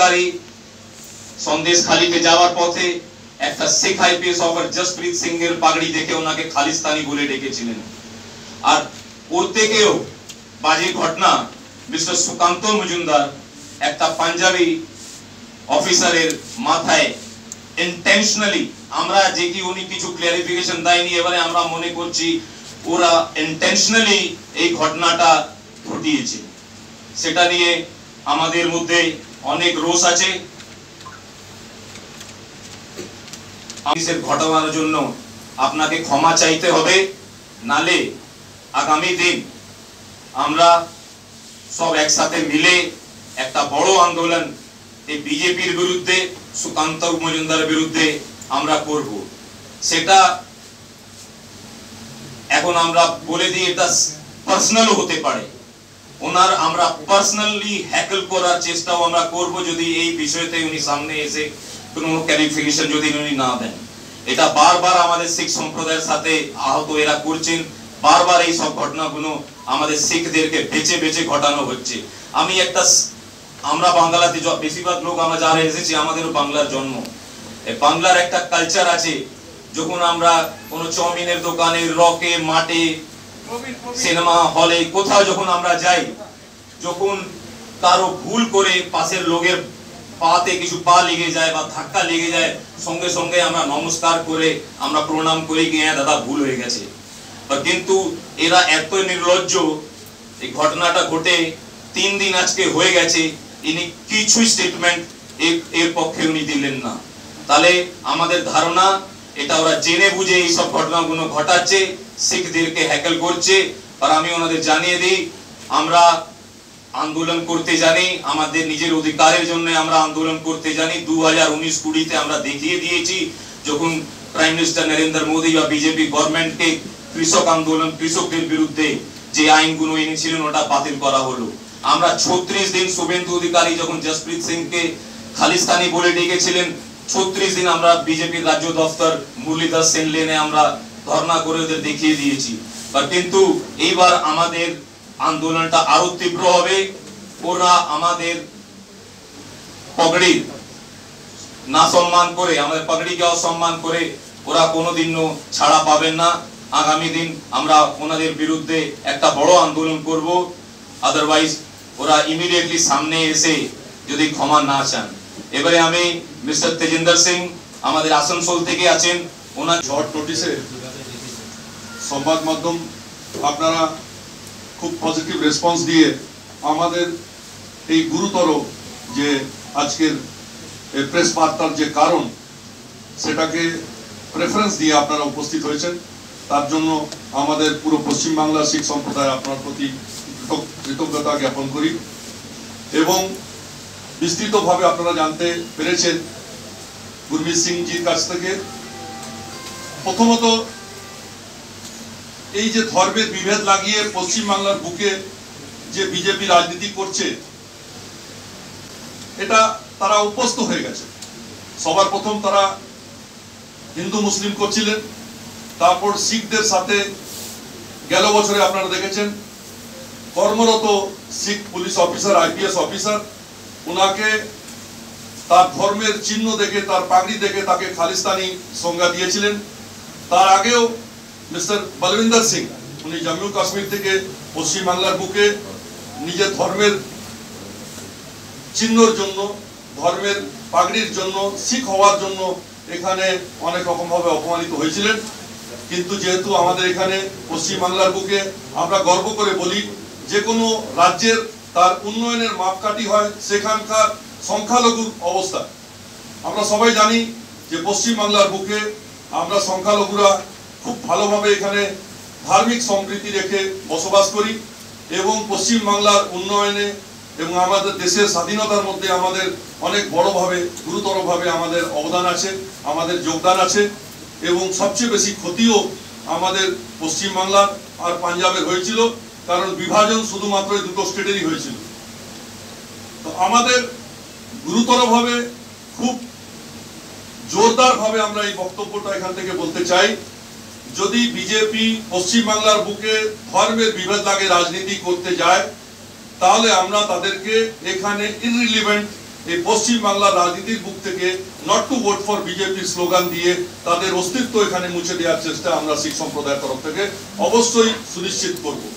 অধিকারী সন্দেশখালীতে যাওয়ার পথে একটা শিখ আইপিএস অফিসার জসপ্রীত সিং এর পাগড়ি দেখে ওনাকে খালিস্তানি বলে ডেকেছিলেন। আর ওর থেকেও বাজে ঘটনা, মিস্টার সুকান্ত মজুমদার একটা পাঞ্জাবি অফিসারের মাথায় ইন্টেনশনালি, আমরা যে কি উনি কিছু ক্লিয়ারিফিকেশন দেয়নি, এবারে আমরা মনে করছি ওরা ইন্টেনশনালি এই ঘটনাটা ঘটিয়েছে। সেটা নিয়ে আমাদের মধ্যে অনেক রোষ আছে। ঘটনার জন্য আপনাকে ক্ষমা চাইতে হবে, নালে আগামী দিন আমরা সব একসাথে মিলে একটা বড় আন্দোলন এই বিজেপির বিরুদ্ধে, সুকান্ত মজুমদারের বিরুদ্ধে আমরা করব। সেটা এখন আমরা বলে দিই, এটা পার্সোনাল হতে পারে, ওনার আমরা পার্সোনালি হ্যাকল করার চেষ্টাও আমরা করব যদি এই বিষয়তে উনি সামনে এসে কোনো ক্লারিফিকেশন যদি উনি না দেন। এটা বারবার আমাদের শিখ সম্প্রদায়ের সাথে আহত এরা করছেন, বারবার এই সব ঘটনাগুলো আমাদের শিখদেরকে বেঁচে বেঁচে ঘটানো হচ্ছে। আমরা বাংলাতে বেশিরভাগ লোক আমরা যারা এসেছি আমাদেরও বাংলার জন্ম, বাংলার একটা কালচার আছে। যখন আমরা কোনো চাউমিনের দোকানে, রকে, মাঠে, সিনেমা হলে, কোথাও যখন আমরা যাই, যখন কারো ভুল করে পাশের লোকের পাতে কিছু পা লেগে যায় বা ধাক্কা লেগে যায়, সঙ্গে সঙ্গে আমরা নমস্কার করে আমরা প্রণাম করি কি হ্যাঁ দাদা ভুল হয়ে গেছে। কিন্তু এরা এত নির্লজ্জ, এই ঘটনাটা ঘটে 3 দিন আজকে হয়ে গেছে, ইনি কিছু স্টেটমেন্ট এর পক্ষে উনি দিলেন না। তাহলে আমাদের ধারণা এটা ওরা জেনে বুঝে এই সব ঘটনাগুলো ঘটাচ্ছে, শিখদেরকে হ্যাকেল করছে। আর আমি ওনাদের জানিয়ে দিই, আমরা আন্দোলন করতে জানি, আমাদের নিজের অধিকারের জন্য আমরা আন্দোলন করতে জানি। 2019-20 আমরা দেখিয়ে দিয়েছি, যখন প্রাইম মিনিস্টার নরেন্দ্র মোদী বা বিজেপি গভর্নমেন্টকে কৃষক আন্দোলন, কৃষকদের বিরুদ্ধে যে আইনগুলো এনেছিলেন ওটা বাতিল করা হলো। আমরা 36 দিন শুভেন্দু অধিকারী যখন জসপ্রীত সিংকে খালিস্তানি বলে ডেকেছিলেন, 36 দিন আমরা বিজেপির রাজ্য দপ্তর মুরলীধর সেন লেনে আমরা ধর্ণা করে ওদের দেখিয়ে দিয়েছি। কিন্তু এইবার আমাদের আন্দোলনটা আরো তীব্র হবে। ওরা আমাদের পাগড়ি না সম্মান করে, আমাদের পাগড়িকে অসম্মান করে ওরা কোনোদিনও ছাড়া পাবেন না। আগামী দিন আমরা ওনাদের বিরুদ্ধে একটা বড় আন্দোলন করব। আদারওয়াইজ ওরা ইমিডিয়েটলি সামনে এসে যদি ক্ষমা না চান। এবারে আমি মিস্টার তেজিন্দর সিং আমাদের আসানসোল থেকে আছেন, ওনার শর্ট নোটিসে সংবাদ মাধ্যম আপনারা খুব পজিটিভ রেসপন্স দিয়ে আমাদের এই গুরুতর যে আজকের প্রেস বার্তার যে কারণ সেটাকে প্রেফারেন্স দিয়ে আপনারা উপস্থিত হয়েছেন, তার জন্য আমাদের পুরো পশ্চিমবাংলার শিখ সম্প্রদায় আপনার প্রতি কৃতজ্ঞতা জ্ঞাপন করি। এবং বিস্তৃতভাবে আপনারা জানতে পেরেছেন গুরমিত সিংজির কাছ থেকে। প্রথমত এই যে ধর্মের বিভেদ লাগিয়ে পশ্চিমবাংলার বুকে যে বিজেপি রাজনীতি করছে, এটা তারা অভ্যস্ত হয়ে গেছে। সবার প্রথম তারা হিন্দু মুসলিম করছিলেন, তারপর শিখদের সাথে গেল বছরে আপনারা দেখেছেন কর্মরত শিখ পুলিশ অফিসার, আইপিএস অফিসার, ওনাকে তার ধর্মের চিহ্ন দেখে, তার পাগড়ি দেখে তাকে খালিস্তানি সংজ্ঞা দিয়েছিলেন। তার আগেও মিস্টার বলবিন্দর সিং, উনি জম্মু কাশ্মীর থেকে পশ্চিমবাংলার বুকে নিজের ধর্মের চিহ্নর জন্য, ধর্মের পাগড়ির জন্য, শিখ হওয়ার জন্য এখানে অনেক রকম ভাবে অপমানিত হয়েছিলেন। কিন্তু যেহেতু আমাদের এখানে পশ্চিমবাংলার বুকে আমরা গর্ব করে বলি, যে কোনো রাজ্যের তার উন্নয়নের মাপকাঠি হয় সেখানকার সংখ্যালঘুর অবস্থা। আমরা সবাই জানি যে পশ্চিমবাংলার বুকে আমরা সংখ্যালঘুরা খুব ভালোভাবে এখানে ধার্মিক সম্প্রীতি রেখে বসবাস করি এবং পশ্চিমবাংলার উন্নয়নে এবং আমাদের দেশের স্বাধীনতার মধ্যে আমাদের অনেক বড়ভাবে, গুরুতরভাবে আমাদের অবদান আছে, আমাদের যোগদান আছে। এবং সবচেয়ে বেশি ক্ষতিও আমাদের পশ্চিমবাংলার আর পাঞ্জাবের হয়েছিল, কারণ বিভাজন শুধুমাত্র এই দুটো স্টেটেরই হয়েছিল। তো আমাদের গুরুতরভাবে, খুব জোরদারভাবে আমরা এই বক্তব্যটা এখান থেকে বলতে চাই, যদি বিজেপি পশ্চিমবাংলার বুকে ধর্মের বিভেদ লাগে রাজনীতি করতে যায়, তাহলে আমরা তাদেরকে এখানে ইররিলেভেন্ট এই পশ্চিম বাংলার রাজনীতির বুক থেকে not to vote for BJP slogan দিয়ে তাদের অস্তিত্ব এখানে মুছে দেওয়ার চেষ্টা আমরা শিখ সম্প্রদায়ের তরফ থেকে অবশ্যই সুনিশ্চিত করব।